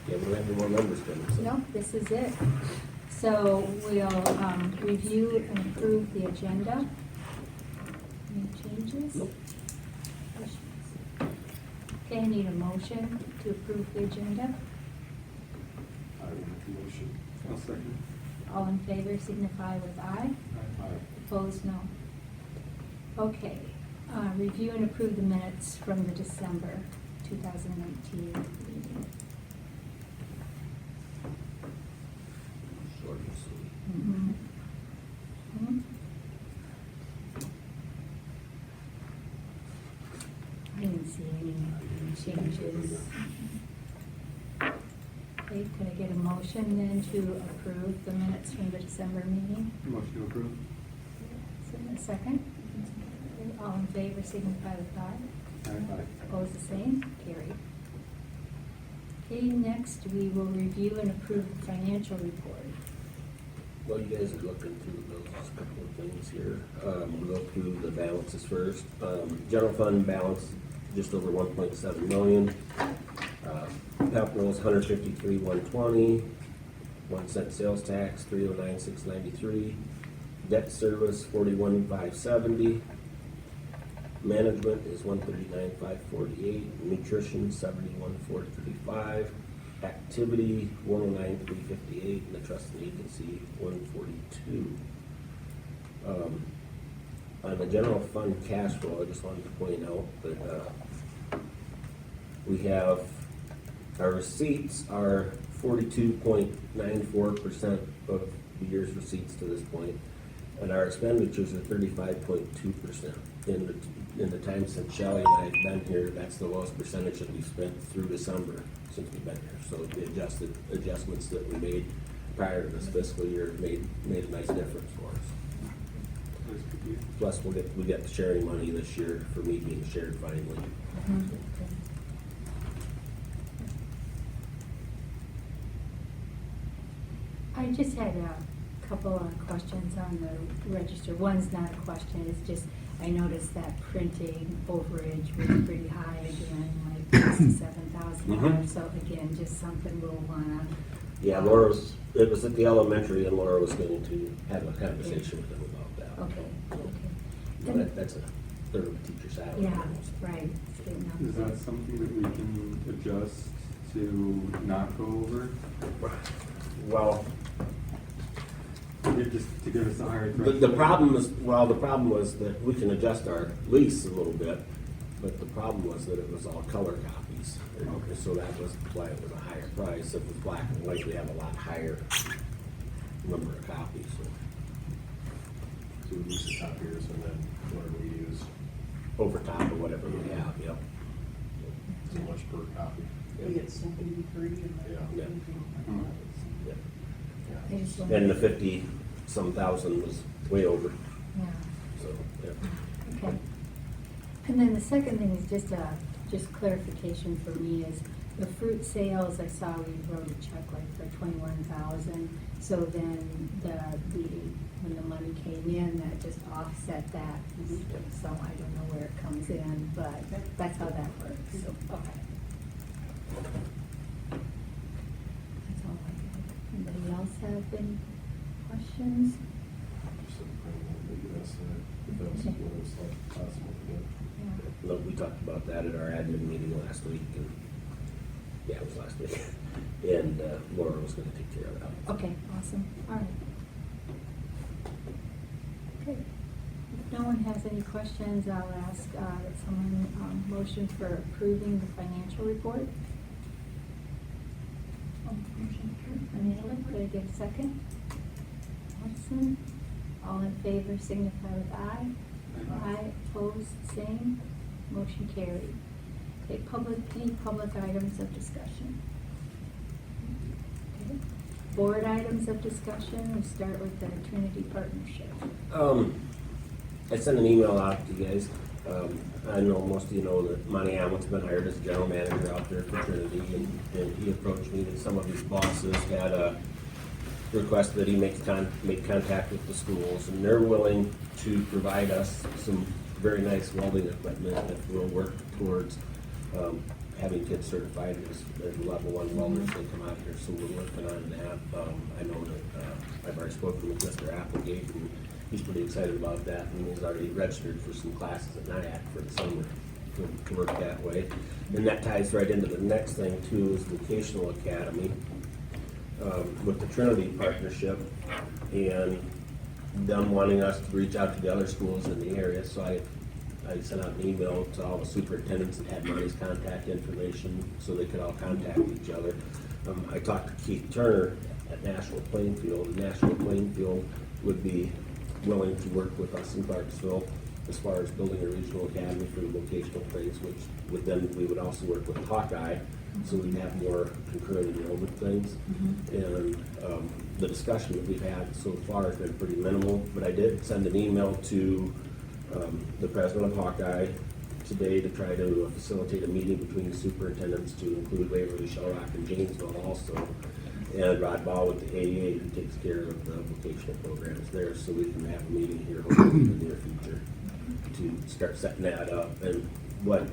Yeah, we don't have any more numbers coming. So. No, this is it. So we'll review and approve the agenda. Any changes? Nope. Questions? Okay, I need a motion to approve the agenda. I will make the motion. I'll second. All in favor signify with aye. Aye. Opposed, no. Okay, review and approve the minutes from the December 2019 meeting. Short and sweet. Mhm. Mhm. I didn't see any changes. Okay, could I get a motion then to approve the minutes from the December meeting? Motion to approve. A second? Okay, all in favor signify with aye. Aye. Opposed, the same, carried. Okay, next we will review and approve the financial report. Well, you guys are looking through those couple of things here. We'll go through the balances first. General fund balance, just over 1.7 million. Capital's 153,120. 1 cent sales tax, 309,693. Debt service, 41,570. Management is 139,548. Nutrition, 71,435. Activity, 109,358. And the trust and agency, 142. On the general fund cash flow, I just wanted to point out that we have, our receipts are 42.94% of the year's receipts to this point, and our expenditures are 35.2%. In the time since Shelley and I have been here, that's the lowest percentage that we've spent through December since we've been here. So the adjustments that we made prior to this fiscal year made a nice difference for us. Nice to be. Plus, we get the sharing money this year for me being shared finally. I just had a couple of questions on the register. One's not a question, it's just, I noticed that printing overage was pretty high again, like $67,000. So again, just something we'll wanna. Yeah, it was at the elementary, and Laura was going to have a conversation with them about that. Okay. That's a third of a teacher's salary. Yeah, almost. right. It's getting up Is there. that something that we can adjust to not go over? Well, Just to give us a higher the threshold? problem was that we can adjust our lease a little bit, but the problem was that it was all color copies. Okay. So that was why it was a higher price. If it was black and white, we have a lot higher number of copies. So we use the copiers and then whatever we use, Over top of whatever we have, yep. so much per copy. We get something free and Yeah. Yeah. Hmm. Yep. I just wondered- And the 50-some thousand was way over, Yeah. so, yeah. Okay. And then the second thing is just clarification for me is the fruit sales, I saw we wrote a check like for 21,000. So then when the money came in, that just offset that. So I don't know where it comes in, but that's how that works. So, okay. That's all I got. Anybody else have any questions? Just maybe that's if that's what it's like possible to get. Yeah. Look, we talked about that at our admin meeting last week, and, yeah, it was last week. And Laura was gonna take care of that. Okay, awesome, all right. Okay, if no one has any questions, I'll ask that someone motion for approving the financial report. Motion approved. Amanda, could I get a second? Watson, all in favor signify with aye. Aye, opposed, same, motion carried. Okay, any public items of discussion? Okay. Board items of discussion, we'll start with the Trinity Partnership. I sent an email out to you guys. I know most of you know that Monty Allen's been hired as general manager out there for Trinity, and he approached me that some of his bosses had a request that he make contact with the schools, and they're willing to provide us some very nice welding equipment if we'll work towards having kids certified as level 1 welders, they come out here, so we're working on that. I know that, I've already spoken with Mr. Applegate, and he's pretty excited about that, and he's already registered for some classes at NIAC for the summer to work that way. And that ties right into the next thing too, is vocational academy, with the Trinity partnership, and them wanting us to reach out to the other schools in the area, so I sent out an email to all the superintendents that had Monty's contact information, so they could all contact each other. I talked to Keith Turner at National Plainfield, and National Plainfield would be willing to work with us in Clarksville as far as building a regional academy for the vocational things, which would then, we would also work with Hawkeye, so we'd have more concurrent enrollment things. And the discussion that we've had so far has been pretty minimal, but I did send an email to the president of Hawkeye today to try to facilitate a meeting between the superintendents to include Waverly, Shell Rock, and Janesville also, and Rod Ball with the AEA, who takes care of the vocational programs there, so we can have a meeting here hopefully in the near future to start setting that up. And what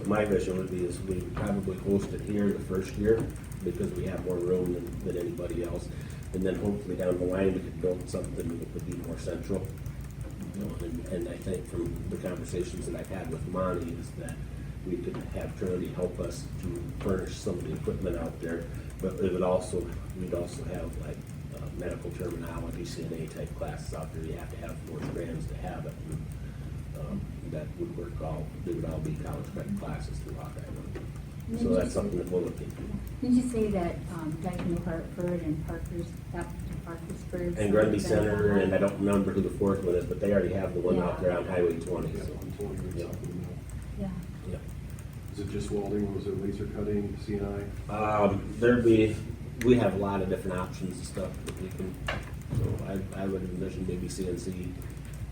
my vision would be is we would probably host it here the first year, because we have more room than anybody else, and then hopefully down the line we could build something that would be more central. You know, and I think from the conversations that I've had with Monty is that we could have Trinity help us to furnish some of the equipment out there, but we'd also have like medical terminology, CNA type classes out there. You have to have 4 strands to have it. And, that would work they would all be college prep classes through Hawkeye. So that's something that we'll look into. Did you say that, like New Hartford and Parkersburg? And Grundy Center, and I don't remember who the 4th one is, but they already have the one out there on Highway 20. Yeah, So. 120 or something. Yeah. Yeah. Is it just welding, was it laser cutting, CNI? We have a lot of different options and stuff that we can, so I would envision maybe CNC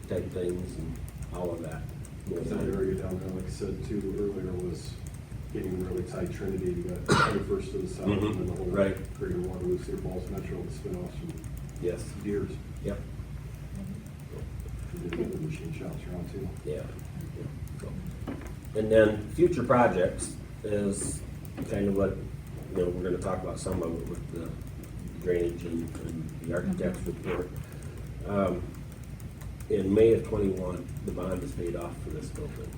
type things and all of that. That area down there, like I said too earlier, was getting really tight. Trinity, you got 21st to the south, and then the whole Right. Greater Waterloo, Cedar Falls Metro, the spin-offs from Yes. Deers. Yep. And then the other machine shops around too. Yeah. So, and then future projects is kind of what, we're gonna talk about some of it with the drainage and the architect's report. In May of 21, the bond is paid off for this building.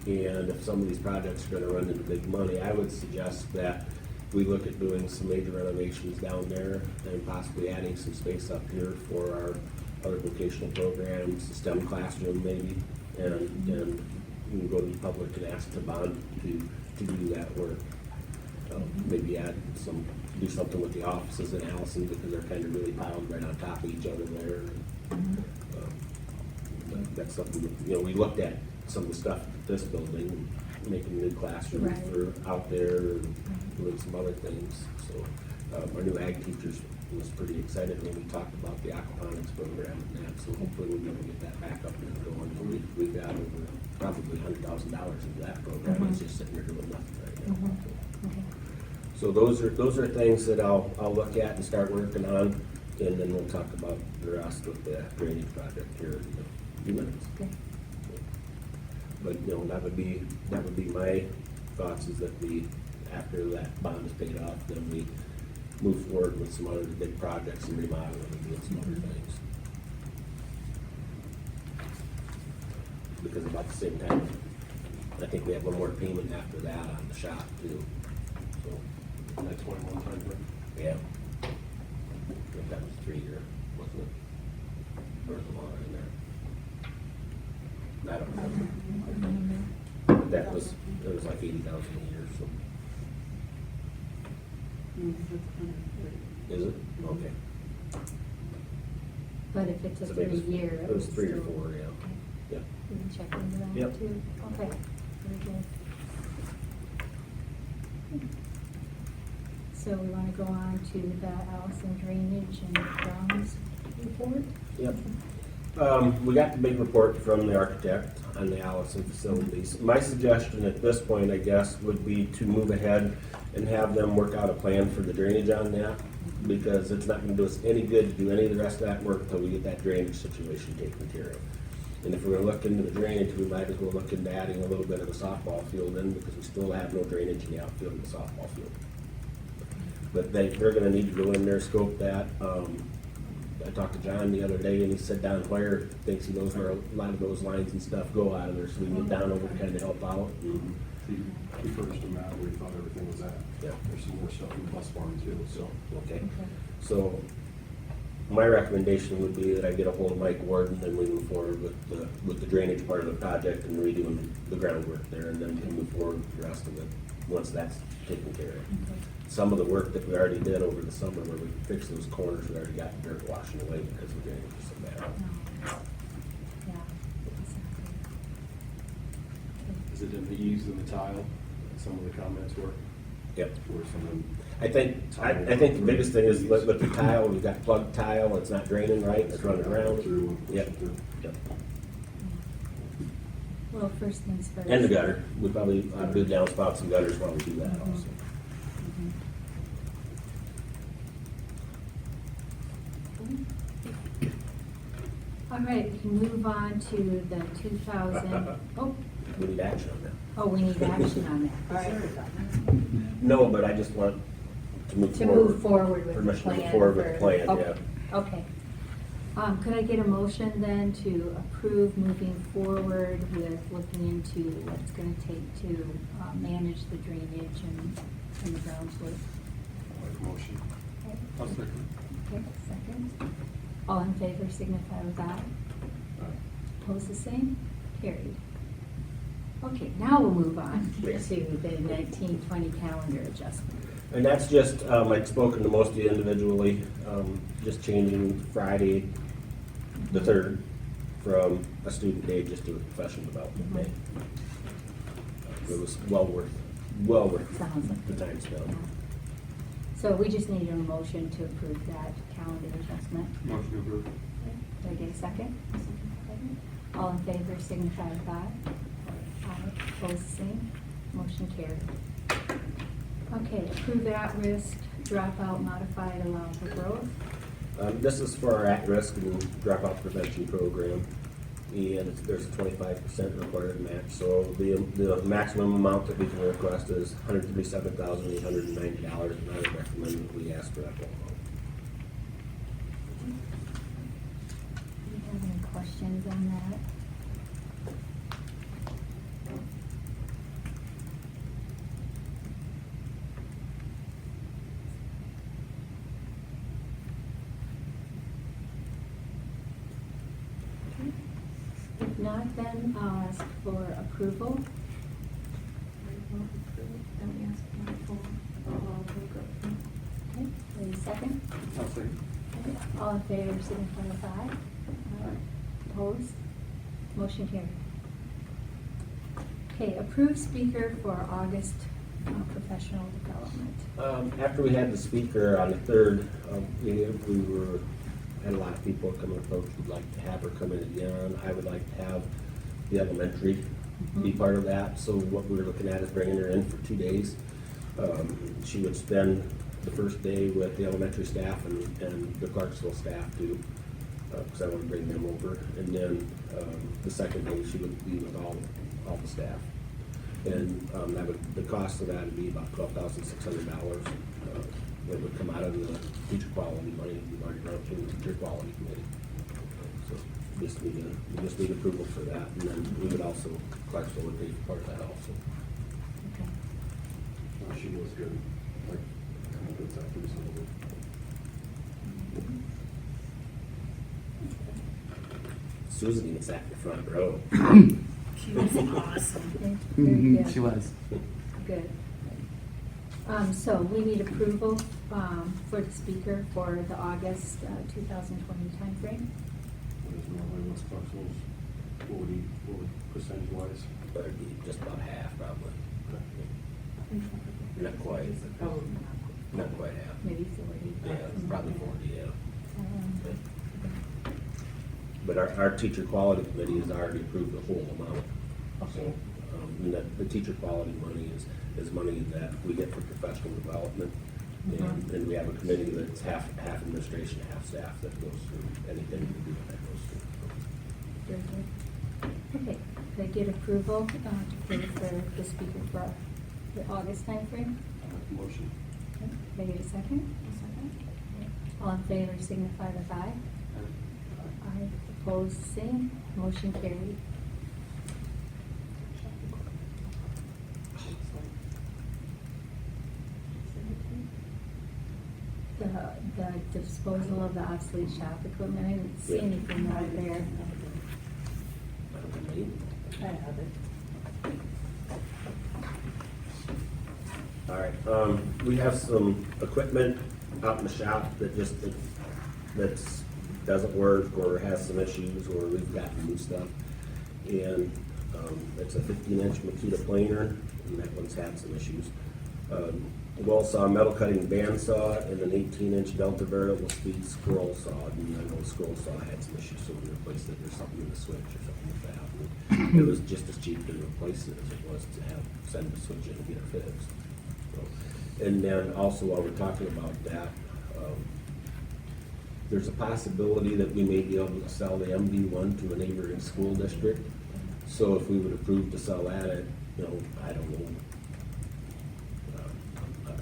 And if some of these projects are gonna run into big money, I would suggest that we look at doing some major renovations down there and possibly adding some space up here for our other vocational programs, the STEM classroom maybe, and we can go to the public and ask the bond to do that work. Maybe do something with the offices in Allison, because they're kind of really piled right on top of each other there. That's something that, we looked at some of the stuff at this building, making new classrooms Right. for out there, and doing some other things. So our new ag teachers was pretty excited when we talked about the aquaponics program and that, so hopefully we'll be able to get that back up and going. We've got over probably $100,000 into that program. It's just sitting there doing nothing right now. Okay. So those are things that I'll look at and start working on, and then we'll talk about the rest with the drainage project here in a few minutes. Okay. But that would be my thoughts, is that after that bond is paid off, then we move forward with some other big projects and remodeling and doing some other things. Because about the same time, I think we have one more payment after that on the shop too. So. And that's 21 time frame. Yeah. I think that was 3-year, wasn't it? Or was it longer in there? I don't know. But it was like 80,000 a year, so. Is it? Okay. But if it's a So maybe 30-year. It was 3 or still- 4, yeah. Yeah. We can check into that Yep. too. Okay, very good. So we want to go on to the Allison drainage and grounds report? Yep. We got the big report from the architect on the Allison facilities. My suggestion at this point, I guess, would be to move ahead and have them work out a plan for the drainage on that, because it's not gonna do us any good to do any of the rest of that work until we get that drainage situation taken care of. And if we're gonna look into the drainage, we might as well look into adding a little bit of the softball field in, because we still have no drainage in the outfield of the softball field. But they're gonna need to go in there, scope that. I talked to John the other day, and he said Don Hoyer thinks he knows where a lot of those lines and stuff go out of there, so we can get down over to kind of help out. He furnished a map where he thought everything was at. Yeah. There's some more stuff in the bus barn too, so. Okay, so my recommendation would be that I get a hold of Mike Warden and we move forward with the drainage part of the project and redoing the groundwork there, and then we can move forward with the rest of it, once that's taken care of. Okay. Some of the work that we already did over the summer where we fixed those corners, we already got the dirt washing away because the drainage was so bad. No. Yeah, exactly. Is it in the eaves and the tile? Some of the comments were, Yep. were some of them. I think the biggest thing is with the tile, we've got plugged tile, it's not draining right, it's running around. Through and Yep. pushing through. Yep. Well, first things first. And the gutter, we probably ought to do downspouts and gutters while we do that also. Mhm. Okay. All right, we can move on to the 2000, oh, We need action on that. oh, we need action on that. All right. No, but I just want to move To forward. move forward with the Permission to plan. move forward with the for- plan, okay, yeah. Okay. Could I get a motion then to approve moving forward with looking into what it's gonna take to manage the drainage and the groundwork? Like motion. Okay. I'll second. Okay, second. All in favor signify with aye. Opposed the same? Carried. Okay, now we'll move on to the 1920 calendar adjustment. And that's just, I've spoken to most of you individually, just changing Friday, the 3rd, from a student day just to a professional development day. It was well worth Sounds like the it. time spent. Yeah. So we just need a motion to approve that calendar adjustment. Motion approved. Did I get a second? Second. All in favor signify with aye. Aye. Opposed, the same. Motion carried. Okay, approve at-risk, dropout, modified, allowable growth. This is for our at-risk and dropout prevention program, and there's a 25% required match. So the maximum amount that we can request is $137,890, and I would recommend that we ask for that whole amount. Do you have any questions on that? Okay. If not, then I'll ask for approval. Then we ask for Okay, wait a second. I'll second. Okay, all in favor, signify with aye. Aye. Opposed? Motion carried. Okay, approved speaker for August professional development. After we had the speaker on the 3rd, had a lot of people come and approach, would like to have her come in again. I would like to have the elementary be part of that. So what we're looking at is bringing her in for 2 days. She would spend the first day with the elementary staff and the Clarksville staff too, because I want to bring them over. And then the second day, she would be with all the staff. And the cost of that would be about $12,600. It would come out of the teacher quality money we've already run through the teacher quality committee. So we just need approval for that, and then we would also, Clarksville would be part of that also. Okay. She was good, like, kind of good time for some of it. Susan even sat in the front row. She was awesome. Okay, very good. She was. Good. So we need approval for the speaker for the August 2020 timeframe. What is normally what's Clarksville's, what would percentage wise? But it'd be just about half probably. Not quite, Oh, not quite half. Maybe 40. Yeah, probably 40, yeah. Um, But our teacher quality committee has already approved the whole amount. Okay. And the teacher quality money is money that we get for professional development. And we have a committee that's half administration, half staff that goes through anything we do that goes through. Very good. Okay, could I get approval to pay for the speaker for the August timeframe? Motion. Okay, could I get a second? All in favor signify with aye. Aye. Opposed, same. Motion carried. The disposal of the obsolete shop equipment, I didn't see Yeah. anything out there. I don't think any- I have it. All right, we have some equipment out in the shop that just, that's, doesn't work or has some issues, or we've got new stuff. And, it's a 15-inch Makita planer, and that one's had some issues. We've also a metal cutting bandsaw and an 18-inch Delta variable speed scroll saw, and I know the scroll saw had some issues, so we replaced it, there's something in the switch or something like that. And it was just as cheap to replace it as it was to have, send the switch in and get it fixed. So, and then also while we're talking about that, there's a possibility that we may be able to sell the MV1 to a neighboring school district. So if we would approve to sell that at, I don't know,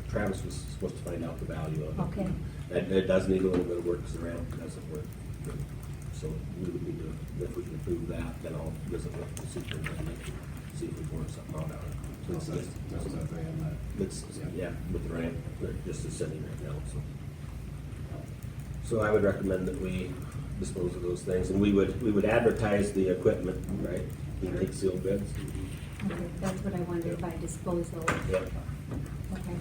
Travis was supposed to find out the value of it. Okay. It does need a little bit of work, because the ramp doesn't work good. So we would need to, if we can approve that, then I'll visit with the superintendent, see if we can work something out on it. That's that thing on that. It's, yeah, with the ramp, they're just sitting right now, so. So I would recommend that we dispose of those things, and we would advertise the equipment, right? We take sealed bids. Okay, that's what I wondered by disposal. Yep. Okay.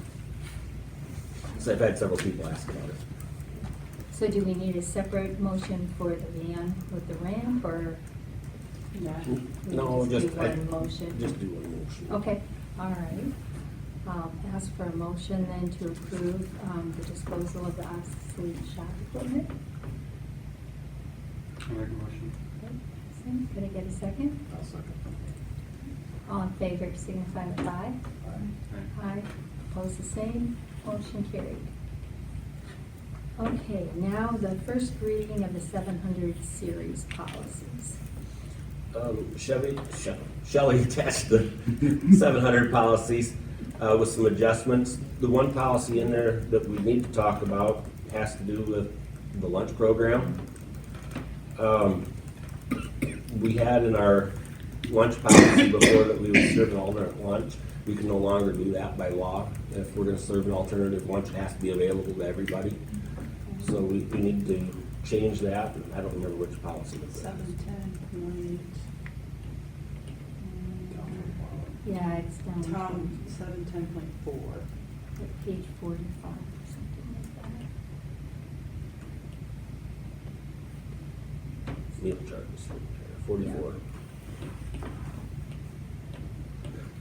So I've had several people ask about it. So do we need a separate motion for the van with the ramp, or? Yeah. we No, do just, one motion? just do one motion. Okay, all right. I'll ask for a motion then to approve the disposal of the obsolete shop equipment. I make a motion. Okay, Sam, could I get a second? I'll second. All in favor signify with aye. Aye. Opposed, the same. Motion carried. Okay, now the first reading of the 700 series policies. Shelley attached the 700 policies with some adjustments. The one policy in there that we need to talk about has to do with the lunch program. We had in our lunch policy before that we would serve an alternate lunch. We can no longer do that by law. If we're gonna serve an alternative lunch, it has to be available to everybody. So we need to change that. I don't remember which policy it was. 710.8. Yeah, it's down Tom, 710.4. at page 45 or something like that. Meal charges, 44.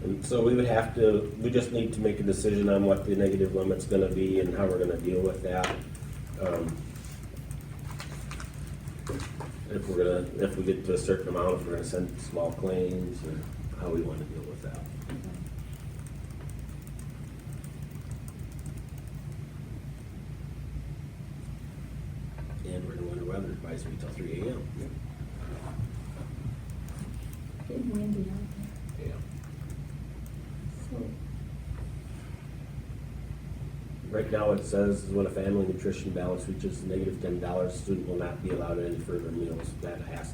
And so we would have to, we just need to make a decision on what the negative limit's gonna be and how we're gonna deal with that. If we get to a certain amount, if we're gonna send small claims, or how we wanna deal with that. And we're gonna under weather advisory till 3 AM. Getting windy out there. Yeah. So, Right now, it says when a family nutrition balance reaches -$10, student will not be allowed any further meals. That has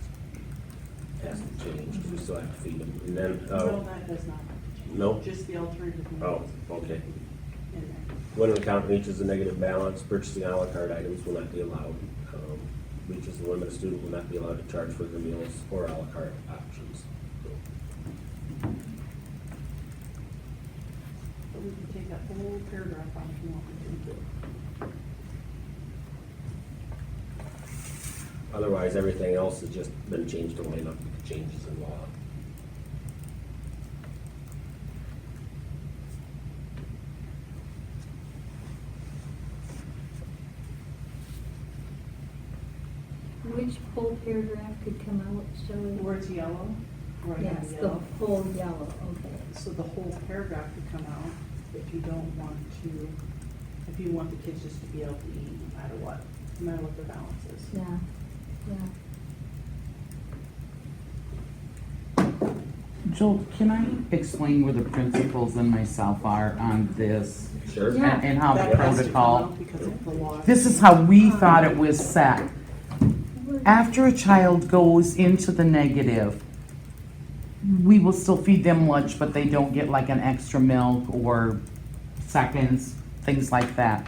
to change, because we still have to feed them. And then, No, that does not have to change. No? Just the alternative. Oh, meals okay. in there. When an account reaches a negative balance, purchasing a la carte items will not be allowed. Reaches the limit, a student will not be allowed to charge for their meals or a la carte options. So, But we can take that whole paragraph out if you want me to. Otherwise, everything else has just been changed to line up with the changes in law. which whole paragraph could come out, Shelley? Where it's yellow, right on Yes, the yellow. whole yellow, okay. So the whole paragraph could come out if you don't want to, if you want the kids just to be able to eat no matter what, no matter what their balance is. Yeah, yeah. Joel, can I explain where the principals and myself are on this Sure. Yeah. and how the That has to come protocol? out because of the law. This is how we thought it was set. After a child goes into the negative, we will still feed them lunch, but they don't get like an extra milk or seconds, things like that.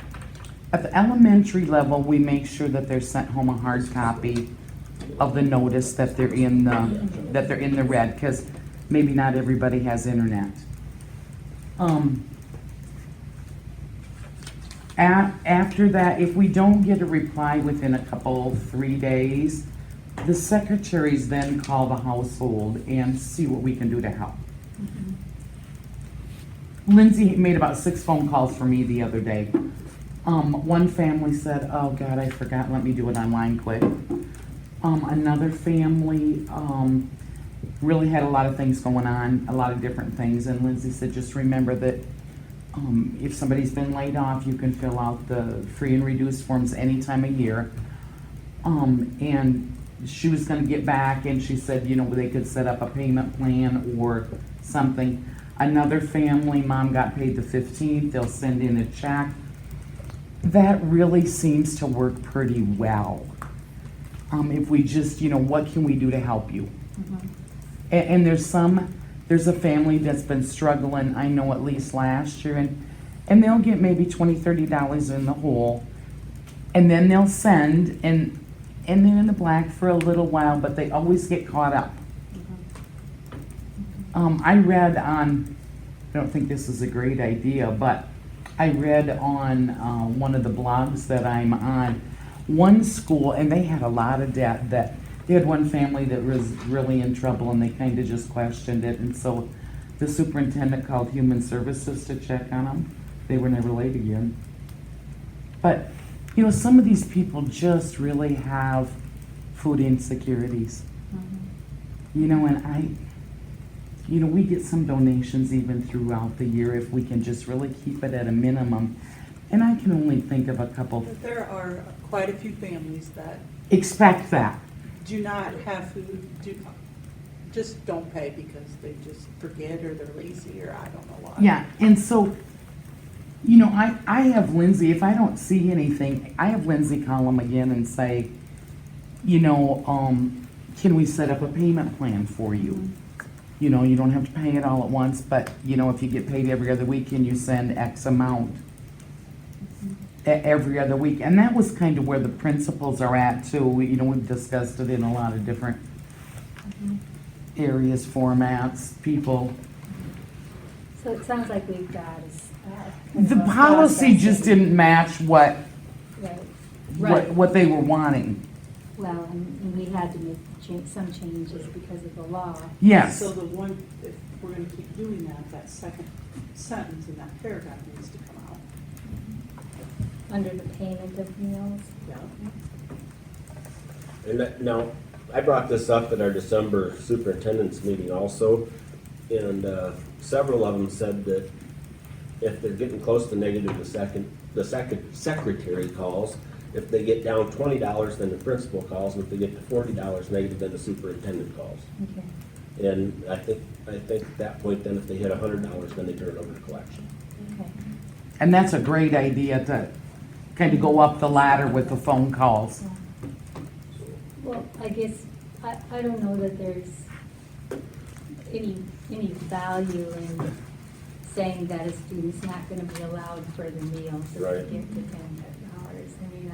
At the elementary level, we make sure that they're sent home a hard copy of the notice that they're in the red, because maybe not everybody has internet. After that, if we don't get a reply within a couple, 3 days, the secretaries then call the household and see what we can do to help. Lindsay made about 6 phone calls for me the other day. One family said, oh God, I forgot, let me do it online quick. Another family really had a lot of things going on, a lot of different things, and Lindsay said, just remember that if somebody's been laid off, you can fill out the free and reduced forms any time of year. And she was gonna get back, and she said, you know, they could set up a payment plan or something. Another family, mom got paid the 15th, they'll send in a check. That really seems to work pretty well. If we just, you know, what can we do to help you? And there's a family that's been struggling, I know at least last year, and they'll get maybe $20, $30 in the hole, and then they'll send, and they're in the black for a little while, but they always get caught up. I read on, I don't think this is a great idea, but I read on one of the blogs that I'm on, one school, and they had a lot of debt, that they had one family that was really in trouble, and they kind of just questioned it, and so the superintendent called Human Services to check on them. They were never late again. But, you know, some of these people just really have food insecurities. You know, and we get some donations even throughout the year if we can just really keep it at a minimum. And I can only think of a couple. But there are quite a few families that Expect that. do not have food, just don't pay because they just forget or they're lazy or I don't know why. Yeah, and so, you know, I have Lindsay, if I don't see anything, I have Lindsay call them again and say, you know, can we set up a payment plan for you? You know, you don't have to pay it all at once, but, you know, if you get paid every other week, can you send X amount every other week? And that was kind of where the principals are at too. You know, we've discussed it in a lot of different areas, formats, people. So it sounds like we've got The policy just didn't match what Right. what they were wanting. Well, and we had to make some changes because of the law. Yes. So the one, if we're gonna keep doing that, that second sentence in that paragraph needs to come out. Under the payment of meals. Yeah. And now, I brought this up at our December superintendent's meeting also, and several of them said that if they're getting close to negative, the second secretary calls. If they get down $20, then the principal calls, and if they get to $40 negative, then the superintendent calls. Okay. And I think at that point, then if they hit $100, then they turn it over to collection. Okay. And that's a great idea to kind of go up the ladder with the phone calls. Well, I guess, I don't know that there's any value in saying that a student's not gonna be allowed further meals if Right. they get to $10. I mean,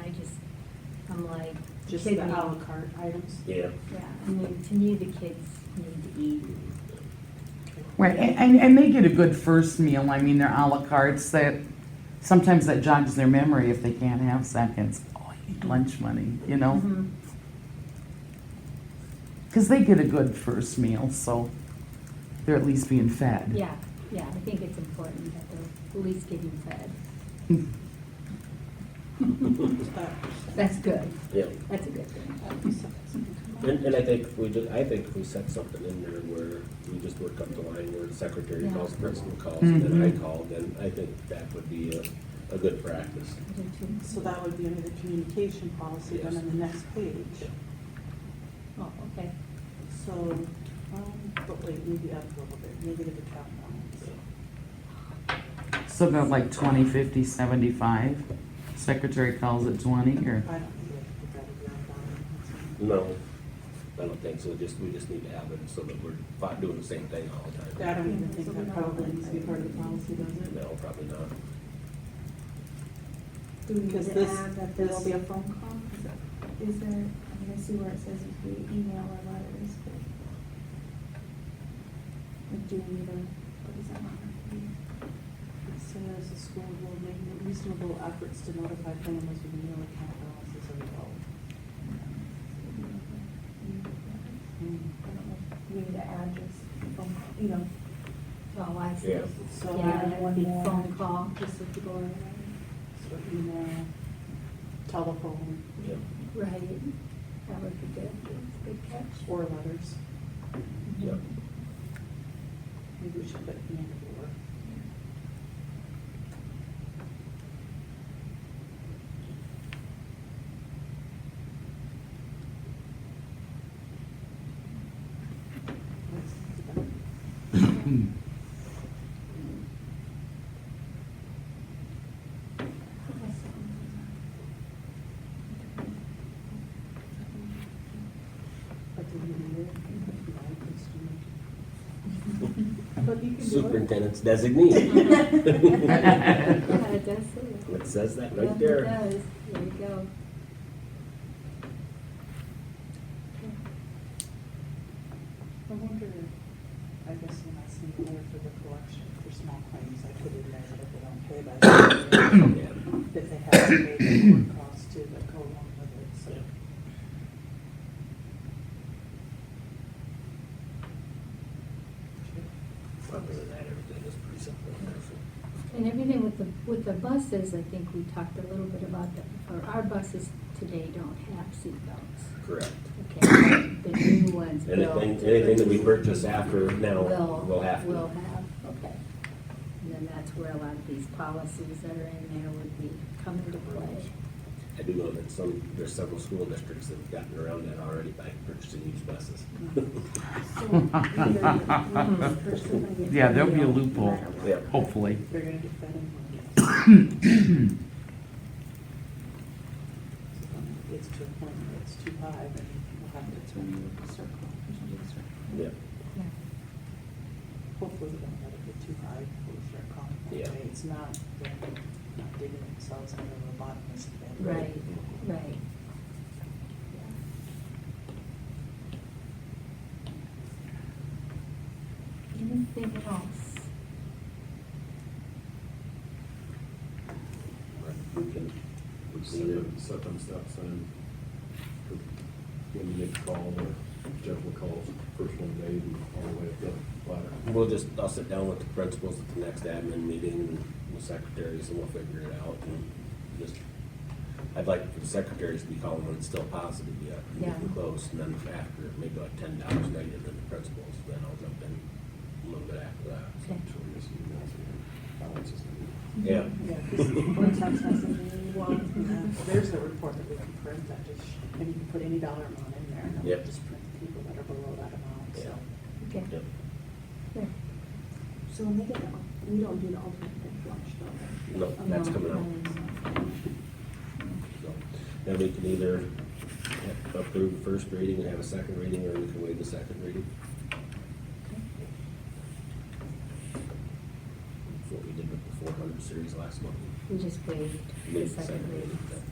I'm like. Just kid the need- à la carte items. Yeah. Yeah, I mean, to me, the kids need to eat. Right, and they get a good first meal. I mean, they're a la cartes that sometimes that jogs their memory if they can't have seconds. Oh, I need lunch money, you know? Mhm. Because they get a good first meal, so they're at least being fed. Yeah, I think it's important that they're at least getting fed. That's good. Yeah. That's a good thing. And I think if we set something in there where we just work up the line where the secretary Yeah. calls, principal calls, and then I Mhm. call, then I think that would be a good practice. I do too. So that would be under the communication policy, then Yes. on the next page. Oh, okay. So, but wait, maybe up a little bit, maybe to the top one. So about like 20, 50, 75? Secretary calls it 20, or? I don't think we have to put that in the bottom. No, I don't think so, we just need to have it so that we're doing the same thing all the I time. don't even think that probably needs to be part of the policy, does it? No, probably not. Do we need Because to this- add that there will this- be a phone call? Is there, I'm gonna see where it says if we email or letters, but. Like, do we need a, what does that mean? It says the school will make reasonable efforts to notify families with meal account balances as well. I don't know, we need to add just, phone call, you know, Oh, I see. Yeah. So Yeah, and it would be one more. phone call. just so people are aware. So email, telephone, Yep. Right, that would be good, good catch. or letters. Yep. Maybe we should put and or. But do you need it? But you can do it. Superintendent's designee. Yeah, it does say it. It says that Yeah, right there. It does, there you go. I wonder, I guess when I see there for the collection for small claims, I put in there that if they don't pay by the Yeah. that they have to pay the court costs too that go along with it, so. Yeah. Other than that, everything is pretty simple and wonderful. And everything with the buses, I think we talked a little bit about that before. Our buses today don't have seatbelts. Correct. Okay, the new ones will. Anything that we purchase after now, we'll have to. Will have, okay. And then that's where a lot of these policies that are in there would be come into play. I do know that there's several school districts that have gotten around that already by purchasing used buses. Yeah, there'll be a loophole, Yeah. hopefully. They're gonna get fed in one. It's to a point where it's too high, then we'll have to turn the circle. Yeah. Yeah. Hopefully we don't let it get too high before we start calling. it. Yeah. It's not, they're not digging themselves into the bottomless pit. Right, right. Anything else? We can Set them steps and when you make a call, or Jeff will call first one made and all the way up the ladder. I'll sit down with the principals at the next admin meeting and the secretaries and we'll figure it out and just, I'd like for the secretaries to be calling when it's still positive yet, and Yeah. getting close, and then after, maybe like $10 negative, then the principals, then I'll jump in a little bit after that. Okay. So we just need to balance this. Yeah. Yeah, because one text message, well, there's the report that we can print that just, and you can put any dollar amount in there, and then Yep. we'll just print the people that are below that amount, so. Okay. Yep. Good. So when they get the, we don't do the alternate flush though. No, that's No, coming out. So, then we can either approve the first reading and have a second reading, or we can waive the second reading. That's what we did with the 400 series last month. We just waived the Waived the second second reading. reading.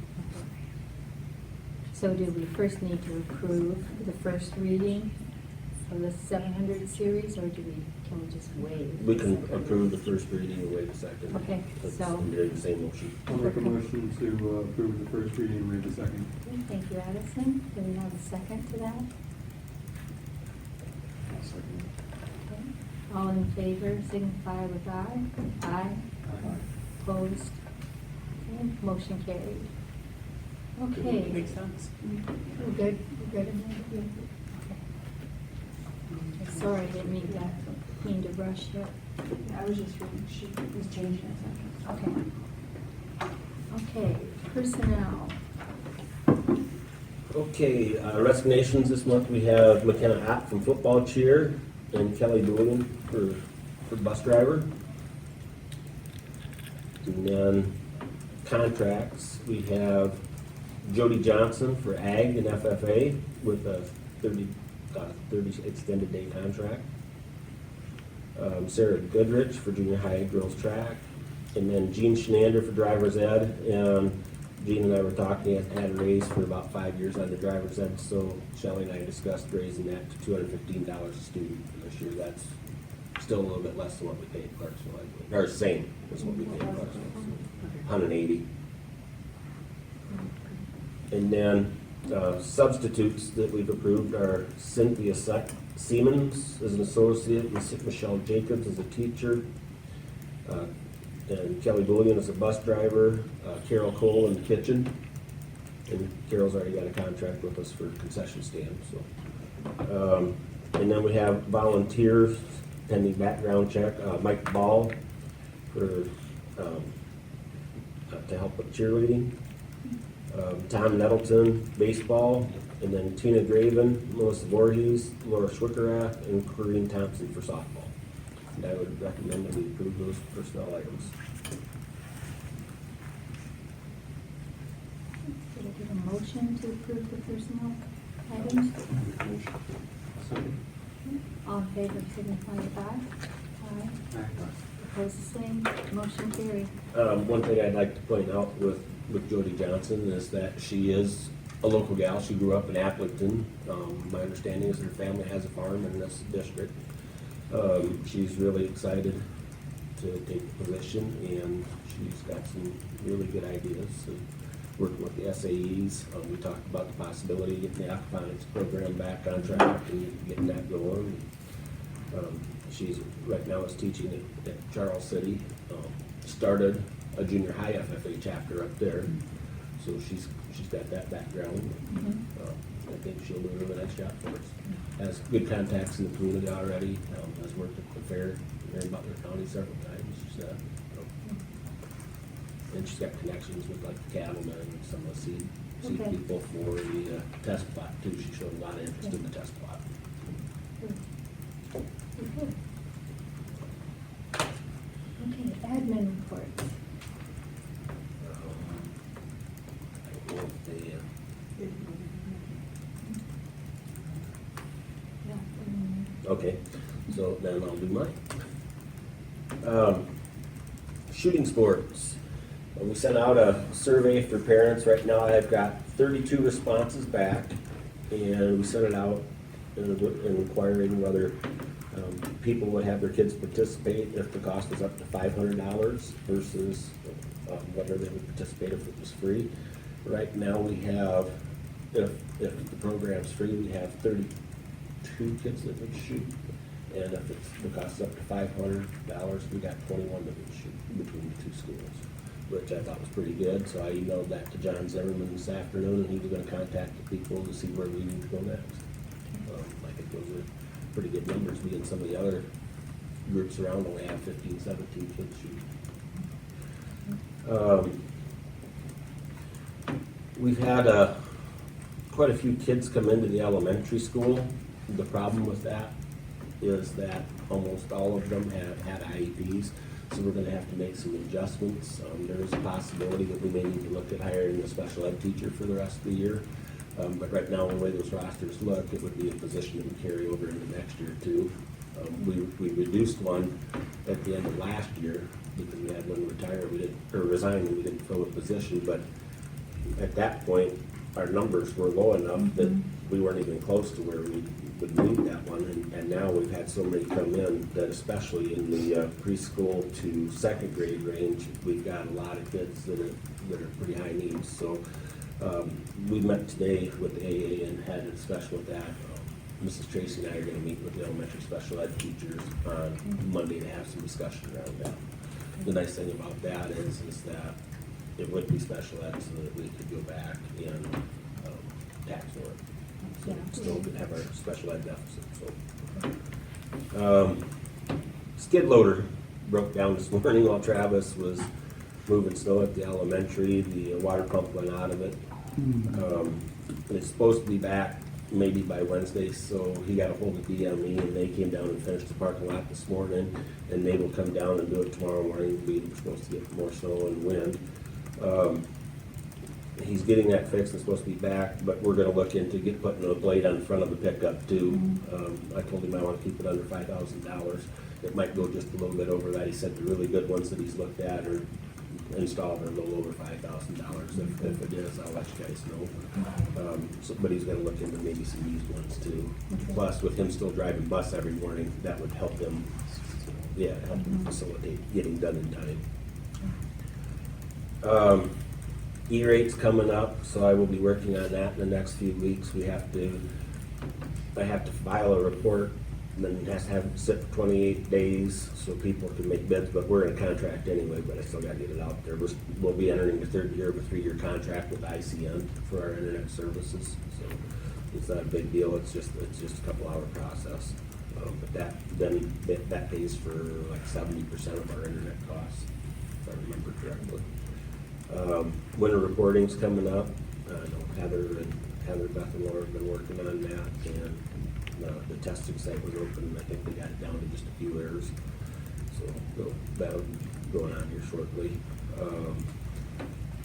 So do we first need to approve the first reading of the 700 series, or can we just waive? We the can second approve the first reading and waive the second. Okay, That's so- under the same motion. I'll make a motion to approve the first reading and waive the second. Okay, thank you, Addison. Do we have a second to that? I'll second it. Okay. All in favor, signify with aye. Aye. Opposed? Okay, motion carried. Okay. Makes sense. We're good, we're good. Okay. Sorry, I didn't mean to rush you. Yeah, I was just reading, she was changing it. Okay. Okay, personnel. Okay, resignations this month, we have McKenna App from football cheer, and Kelly Doolin for bus driver. And then contracts, we have Jody Johnson for ag and FFA with a 30 extended day contract. Sarah Goodrich for junior high girls track. And then Gene Shenander for driver's ed. And Gene and I were talking, had a raise for about 5 years on the driver's ed, so Shelley and I discussed raising that to $215 a student for this year. That's still a little bit less than what we paid Clarksville, I believe, or same as what we paid Clarksville, so 180. And then substitutes that we've approved are Cynthia Siemens as an associate, and Michelle Jacobs as a teacher, and Kelly Bullion as a bus driver, Carol Cole in the kitchen, and Carol's already got a contract with us for concession stand. So, and then we have volunteers pending background check. Mike Ball for to help with cheerleading. Tom Nettleton baseball, and then Tina Graven, Melissa Voorhees, Laura Schwickerath, and Corrine Thompson for softball. And I would recommend that we approve those personnel items. Did I get a motion to approve the personnel items? All in favor, signify with aye. Aye. Opposed, the same. Motion carried. One thing I'd like to point out with Jody Johnson is that she is a local gal. She grew up in Appleton. My understanding is her family has a farm in this district. She's really excited to take the position, and she's got some really good ideas. So working with the SAEs, we talked about the possibility of getting the aquaponics program back on track and getting that going. She's right now is teaching at Charles City. Started a junior high FFA chapter up there, so she's got that background. I think she'll do a really nice job for us. Has good contacts in the community already. Has worked at the fair here in Butler County several times. She said, and she's got connections with like the cattlemen and some of the seed Okay. people for the test plot too. She showed a lot of interest in the test plot. Okay. Okay, admin reports. I don't know if they, Yeah. okay, so then I'll do mine. Shooting sports. We sent out a survey for parents. Right now I've got 32 responses back, and we sent it out in inquiring whether people would have their kids participate if the cost was up to $500 versus whether they would participate if it was free. Right now we have, if the program's free, we have 32 kids that would shoot. And if the cost is up to $500, we got 21 that would shoot between the two schools, which I thought was pretty good. So I emailed that to John Zimmerman this afternoon, and he was going to contact the people to see where we need to go next. I think those are pretty good numbers. We and some of the other groups around only have 15, 17 kids shoot. We've had quite a few kids come into the elementary school. The problem with that is that almost all of them have had IEPs, so we're going to have to make some adjustments. There is a possibility that we may need to look at hiring a special ed teacher for the rest of the year. But right now, the way those rosters look, it would be a position that would carry over into next year too. We reduced one at the end of last year because we had one retire, resign, and we didn't fill a position. But at that point, our numbers were low enough that we weren't even close to where we would need that one. And now we've had so many come in that, especially in the preschool to second grade range, we've got a lot of kids that are pretty high needs. So we met today with the AA and had a discussion with that. Mrs. Tracy and I are going to meet with the elementary special ed teachers on Monday to have some discussion around that. The nice thing about that is that it would be special ed, so that we could go back and tax for it. So Yeah. still could have our special ed deficit. So skid loader broke down this morning while Travis was moving snow at the elementary. The water pump went out of it. It's supposed to be back maybe by Wednesday, so he got a hold of DME and they came down and finished the parking lot this morning, and they will come down and do it tomorrow morning. We're supposed to get more snow and wind. He's getting that fixed and supposed to be back, but we're gonna look into putting a blade on the front of the pickup too. I told him I wanna keep it under $5,000. It might go just a little bit over that. He said the really good ones that he's looked at are installed are a little over $5,000. If it is, I'll let you guys know. But he's gonna look into maybe some used ones too. Okay. Plus, with him still driving bus every morning, that would help him, help him facilitate getting done in time. E-rate's coming up, so I will be working on that in the next few weeks. I have to file a report, and then it has to have it sit for 28 days so people can make bids, but we're in a contract anyway, but I still gotta get it out there. We'll be entering the third year of a 3-year contract with ICN for our internet services, so it's not a big deal, it's just a couple hour process. But that pays for like 70% of our internet costs, if I remember correctly. Winter reporting's coming up. I know Heather, Beth, and Laura have been working on that, and the testing site was open. I think they got it down to just a few errors, so that'll be going on here shortly.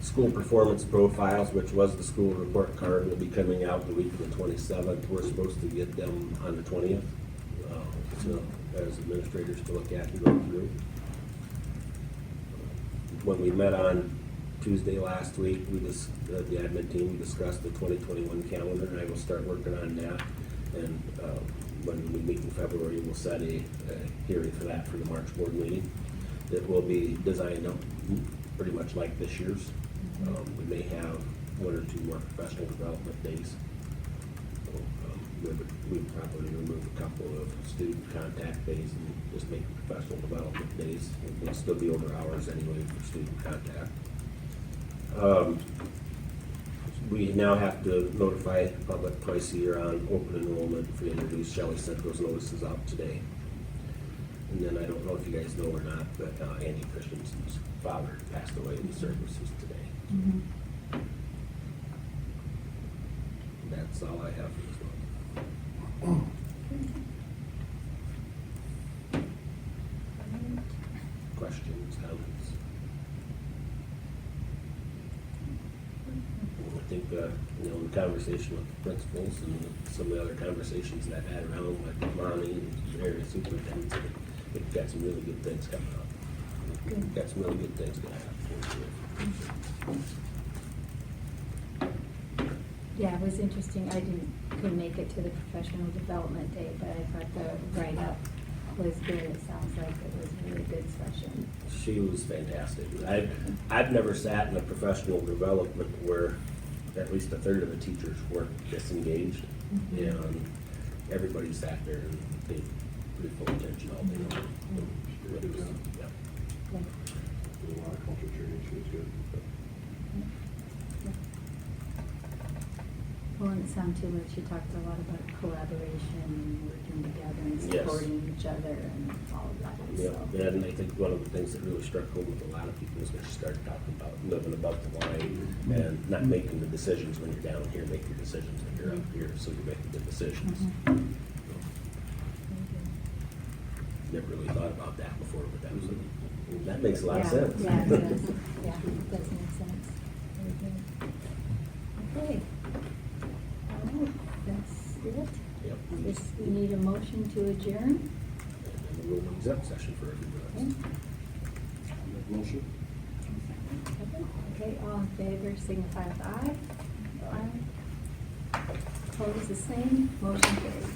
School performance profiles, which was the school report card, will be coming out the week of the 27th. We're supposed to get them on the 20th, so as administrators to look at and go through. When we met on Tuesday last week, the admin team discussed the 2021 calendar, and I will start working on that. And when we meet in February, we'll set a hearing for that for the March board meeting. It will be designed pretty much like this year's. We may have 1 or 2 more professional development days. So, we'd probably remove a couple of student contact days and just make them professional development days. It'll still be over hours anyway for student contact. We now have to notify the public twice a year on open enrollment if we introduce. Shelley sent those notices out today. And then I don't know if you guys know or not, but Andy Christensen's father passed away in the services today. That's all I have for this one. Questions, comments? I think, the conversation with the principals and some of the other conversations that I had around with Monty and the area superintendents, we've got some really good things coming up. We've got some really good things going to happen. Yeah, it was interesting. I couldn't make it to the professional development day, but I thought the write-up was good. It sounds like it was a really good session. She was fantastic. I've never sat in a professional development where at least a third of the teachers weren't disengaged, and everybody sat there and paid pretty full attention all day long. Really good. Yeah. Yeah. A lot of culture training, she was good. Well, and it sounded too like she talked a lot about collaboration and working together and Yes. supporting each other and all of that. Yeah, So. and I think one of the things that really struck home with a lot of people is when she started talking about living above the line and not making the decisions when you're down here, make your decisions when you're up here, so you're making good decisions. Never really thought about that before, but that makes a lot of Yeah, sense. Yeah, it does. Yeah, it does make sense. Very good. Okay. All right, that's it. Yep. Guess we need a motion to adjourn. And then we'll move exempt session for a few Okay. minutes. Motion? Okay, all in favor, signify with aye. Aye. Opposed, the same, motion carried.